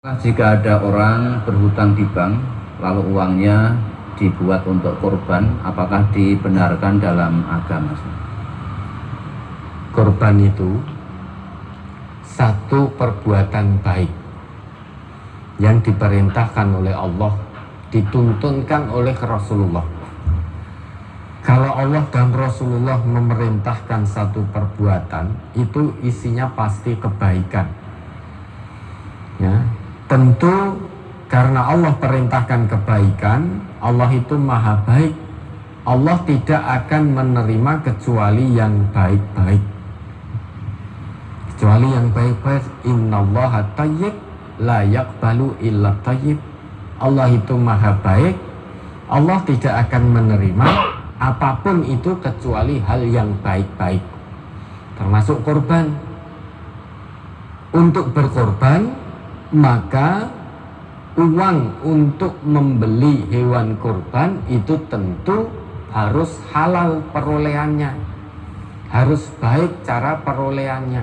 Jika ada orang berhutang di bank, lalu uangnya dibuat untuk korban, apakah dibenarkan dalam agama? Korban itu satu perbuatan baik yang diperintahkan oleh Allah, dituntunkan oleh Rasulullah. Kalau Allah dan Rasulullah memerintahkan satu perbuatan, itu isinya pasti kebaikan. Ya, tentu karena Allah perintahkan kebaikan, Allah itu maha baik. Allah tidak akan menerima kecuali yang baik-baik. Kecuali yang baik-baik. Innallaha thayyib la yaqbalu illa thayyib. Allah itu maha baik. Allah tidak akan menerima apapun itu kecuali hal yang baik-baik, termasuk korban. Untuk berkorban, maka uang untuk membeli hewan kurban itu tentu harus halal perolehannya, harus baik cara perolehannya.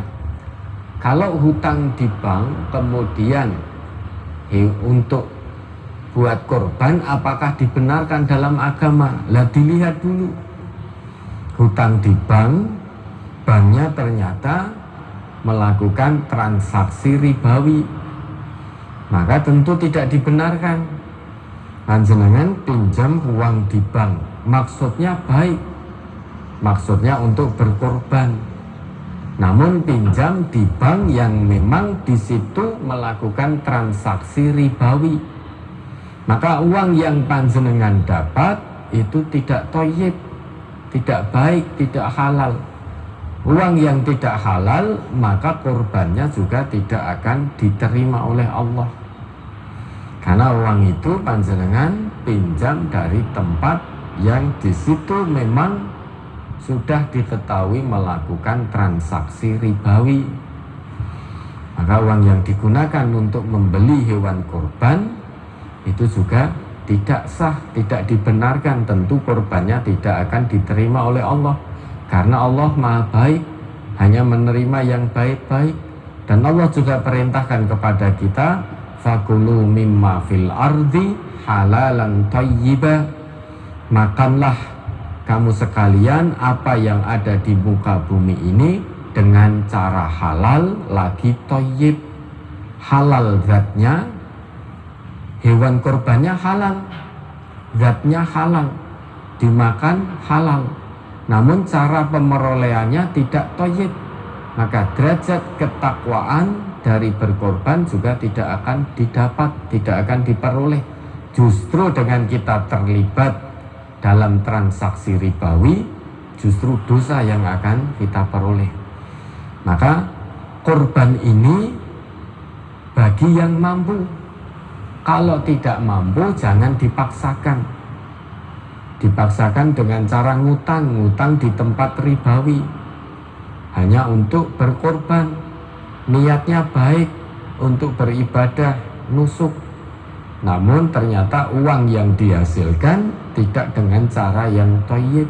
Kalau hutang di bank kemudian untuk buat korban, apakah dibenarkan dalam agama? Lah dilihat dulu. Hutang di bank, banknya ternyata melakukan transaksi ribawi, maka tentu tidak dibenarkan. Panjenengan pinjam uang di bank, maksudnya baik, maksudnya untuk berkorban. Namun pinjam di bank yang memang di situ melakukan transaksi ribawi, maka uang yang panjenengan dapat itu tidak thayyib, tidak baik, tidak halal. Uang yang tidak halal, maka korbannya juga tidak akan diterima oleh Allah. Karena uang itu panjenengan pinjam dari tempat yang di situ memang sudah diketahui melakukan transaksi ribawi. Maka uang yang digunakan untuk membeli hewan korban itu juga tidak sah, tidak dibenarkan. Tentu korbannya tidak akan diterima oleh Allah, karena Allah maha baik, hanya menerima yang baik-baik. Dan Allah juga perintahkan kepada kita, fakulu mimma fil ardi halalan thayyiba, makanlah kamu sekalian apa yang ada di muka bumi ini dengan cara halal lagi thayyib. Halal zatnya, hewan korbannya halal, zatnya halal, dimakan halal, namun cara pemerolehannya tidak thayyib. Maka derajat ketakwaan dari berkorban juga tidak akan didapat, tidak akan diperoleh. Justru dengan kita terlibat dalam transaksi ribawi, justru dosa yang akan kita peroleh. Maka korban ini bagi yang mampu. Kalau tidak mampu, jangan dipaksakan. Dipaksakan dengan cara ngutang di tempat ribawi, hanya untuk berkorban. Niatnya baik untuk beribadah, nusuk, namun ternyata uang yang dihasilkan tidak dengan cara yang thayyib.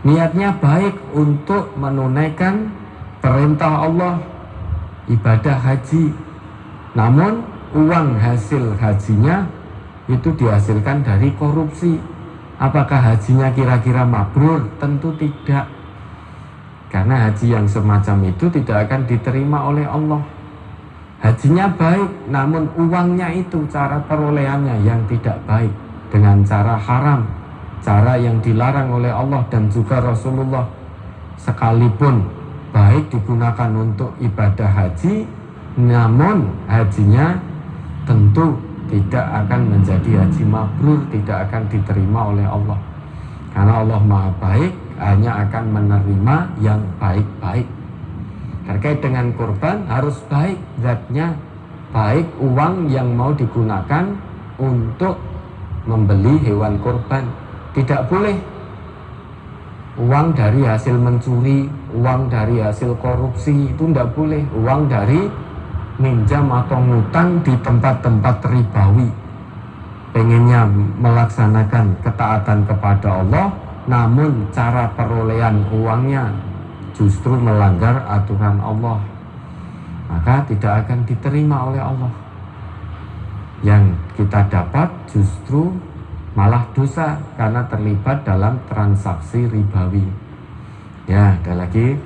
Niatnya baik untuk menunaikan perintah Allah, ibadah haji, namun uang hasil hajinya itu dihasilkan dari korupsi. Apakah hajinya kira-kira mabrur? Tentu tidak. Karena haji yang semacam itu tidak akan diterima oleh Allah. Hajinya baik, namun uangnya itu cara perolehannya yang tidak baik, dengan cara haram, cara yang dilarang oleh Allah dan juga Rasulullah. Sekalipun baik digunakan untuk ibadah haji, namun hajinya tentu tidak akan menjadi haji mabrur, tidak akan diterima oleh Allah. Karena Allah maha baik, hanya akan menerima yang baik-baik. Terkait dengan korban harus baik, zatnya baik, uang yang mau digunakan untuk membeli hewan korban. Tidak boleh uang dari hasil mencuri, uang dari hasil korupsi, itu tidak boleh. Uang dari minjam atau ngutang di tempat-tempat ribawi, pengennya melaksanakan ketaatan kepada Allah, namun cara perolehan uangnya justru melanggar aturan Allah, maka tidak akan diterima oleh Allah. yang kita dapat justru malah dosa karena terlibat dalam transaksi ribawi. Ya, ada lagi.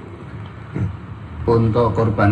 Untuk korban